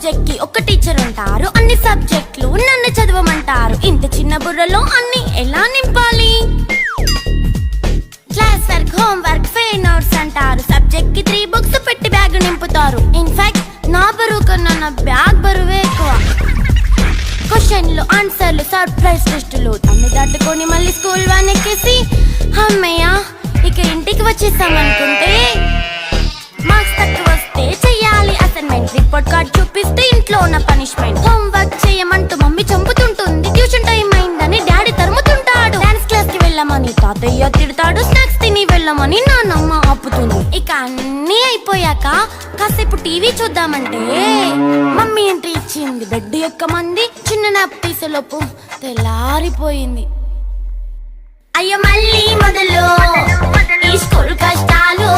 Subject కి ఒక teacher ఉంటారు, అన్ని సబ్జెక్టులు నన్ను చదవమంటారు. ఇంత చిన్న బుర్రలో అన్ని ఎలా నింపాలి? Class work, home work, fair notes అంటారు. సబ్జెక్ట్ కి 3 బుక్స్ పెట్టి బ్యాగ్ నింపుతారు. ఇన్ఫాక్ట్ నా బరువు కన్నా నా బ్యాగ్ బరువే ఎక్కువ. క్వశ్చన్లు, ఆన్సర్లు, సర్ప్రైజ్ టెస్టులు అన్ని దాటుకొని మళ్ళీ స్కూల్ వ్యాన్ ఎక్కేసి అమ్మయ్య ఇక ఇంటికి వచ్చేసామనుకుంటే మార్క్స్ తక్కువ వస్తే చెయ్యాలి అసైన్మెంట్. రిపోర్ట్ కార్డ్ చూపిస్తే ఇంట్లో ఉన్న పనిష్మెంట్. హోమ్ వర్క్ చేయమంటూ మమ్మీ చంపుతుంటుంది. ట్యూషన్ టైం అయిందని డాడీ తరుముతుంటాడు. డాన్స్ క్లాస్ కి వెళ్ళమని తాతయ్య తిడతాడు. స్నాక్స్ తిని వెళ్ళమని నాన్నమ్మ ఆపుతుంది. ఇక అన్నీ అయిపోయాక కాసేపు టీవీ చూద్దామంటే మమ్మీ ఎంట్రీ ఇచ్చింది. బెడ్ ఎక్కమంది. చిన్న నాప్ తీసేలోపు తెల్లారిపోయింది. అయ్యో మళ్ళీ మొదలు ఈ స్కూల్ కష్టాలు.